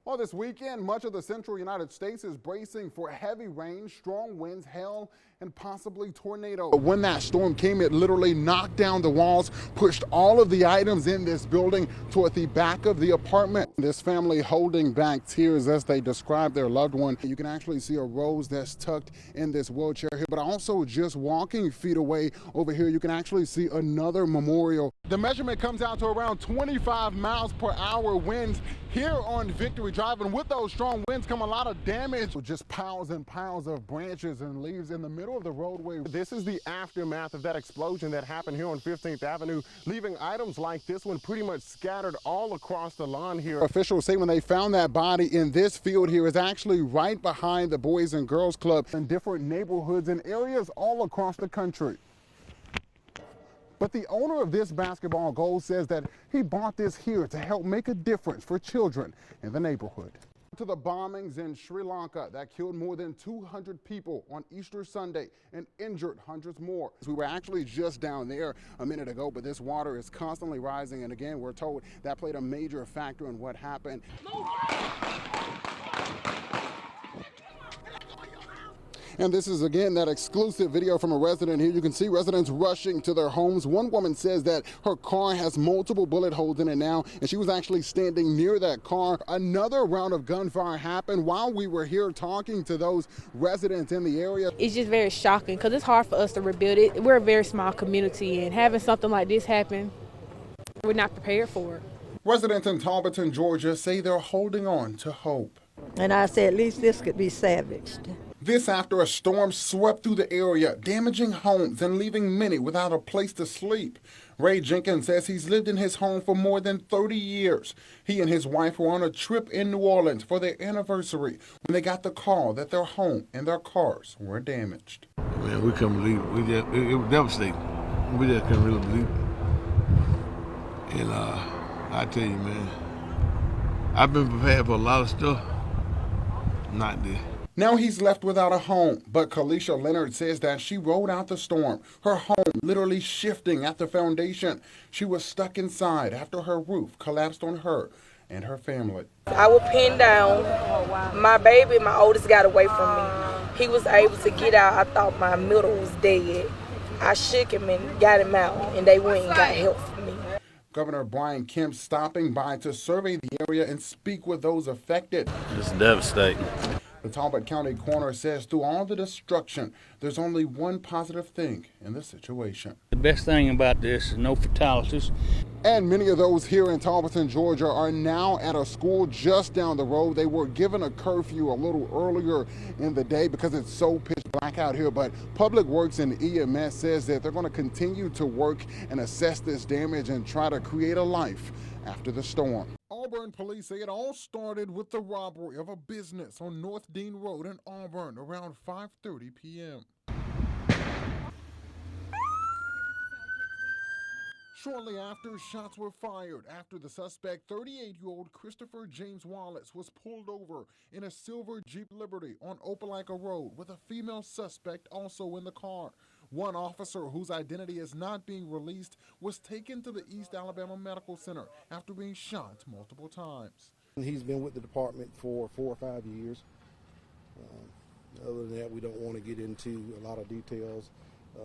Well, this weekend, much of the central United States is bracing for heavy rain, strong winds, hail, and possibly tornadoes. But when that storm came, it literally knocked down the walls, pushed all of the items in this building toward the back of the apartment. This family holding back tears as they describe their loved one. You can actually see a rose that's tucked in this wheelchair here, but also just walking feet away over here, you can actually see another memorial. The measurement comes out to around 25 miles per hour winds here on Victory Drive, and with those strong winds come a lot of damage. Just piles and piles of branches and leaves in the middle of the roadway. This is the aftermath of that explosion that happened here on 15th Avenue, leaving items like this one pretty much scattered all across the lawn here. Officials say when they found that body in this field here is actually right behind the Boys and Girls Club in different neighborhoods and areas all across the country. But the owner of this basketball goal says that he bought this here to help make a difference for children in the neighborhood. To the bombings in Sri Lanka that killed more than 200 people on Easter Sunday and injured hundreds more. We were actually just down there a minute ago, but this water is constantly rising, and again, we're told that played a major factor in what happened. And this is, again, that exclusive video from a resident here. You can see residents rushing to their homes. One woman says that her car has multiple bullet holes in it now, and she was actually standing near that car. Another round of gunfire happened while we were here talking to those residents in the area. It's just very shocking because it's hard for us to rebuild it. We're a very small community, and having something like this happen, we're not prepared for it. Residents in Auburn, Georgia say they're holding on to hope. And I say at least this could be salvaged. This after a storm swept through the area, damaging homes and leaving many without a place to sleep. Ray Jenkins says he's lived in his home for more than 30 years. He and his wife were on a trip in New Orleans for their anniversary when they got the call that their home and their cars were damaged. Man, we couldn't believe it. It was devastating. We just couldn't really believe it. And I tell you, man, I've been prepared for a lot of stuff. Not this. Now he's left without a home, but Kalisha Leonard says that she rode out the storm, her home literally shifting at the foundation. She was stuck inside after her roof collapsed on her and her family. I was pinned down. My baby, my oldest, got away from me. He was able to get out. I thought my middle was dead. I shook him and got him out, and they went and got help for me. Governor Brian Kemp stopping by to survey the area and speak with those affected. It's devastating. The Talbot County coroner says through all the destruction, there's only one positive thing in this situation. The best thing about this is no fatalities. And many of those here in Talbot, Georgia are now at a school just down the road. They were given a curfew a little earlier in the day because it's so pitch black out here. But Public Works and EMS says that they're going to continue to work and assess this damage and try to create a life after the storm. Auburn police say it all started with the robbery of a business on North Dean Road in Auburn around 5:30 p.m. Shortly after, shots were fired after the suspect, 38-year-old Christopher James Wallace, was pulled over in a silver Jeep Liberty on Opelika Road with a female suspect also in the car. One officer, whose identity is not being released, was taken to the East Alabama Medical Center after being shot multiple times. He's been with the department for 4 or 5 years. Other than that, we don't want to get into a lot of details.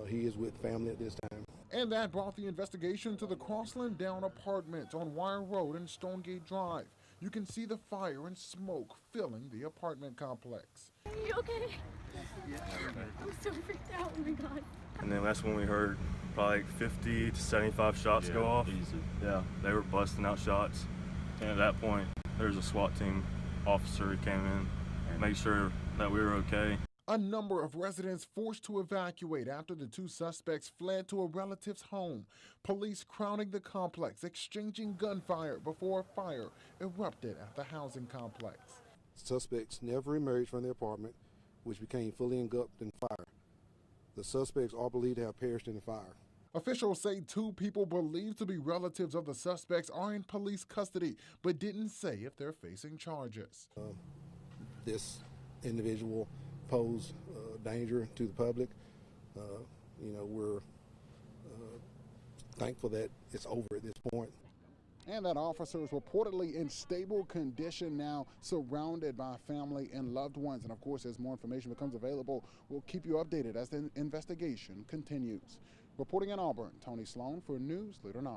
He is with family at this time. And that brought the investigation to the Crossland Down apartment on Wire Road and Stonegate Drive. You can see the fire and smoke filling the apartment complex. Are you okay? I'm so freaked out, oh my God. And then that's when we heard probably like 50 to 75 shots go off. Yeah, they were busting out shots. And at that point, there was a SWAT team officer who came in and made sure that we were okay. A number of residents forced to evacuate after the two suspects fled to a relative's home. Police crowding the complex, exchanging gunfire before a fire erupted at the housing complex. Suspects never emerged from their apartment, which became fully engulfed in fire. The suspects are believed to have perished in the fire. Officials say two people believed to be relatives of the suspects are in police custody, but didn't say if they're facing charges. This individual pose danger to the public. We're thankful that it's over at this point. And that officer is reportedly in stable condition now, surrounded by family and loved ones. And of course, as more information becomes available, we'll keep you updated as the investigation continues. Reporting in Auburn, Tony Sloan for News Leader 9.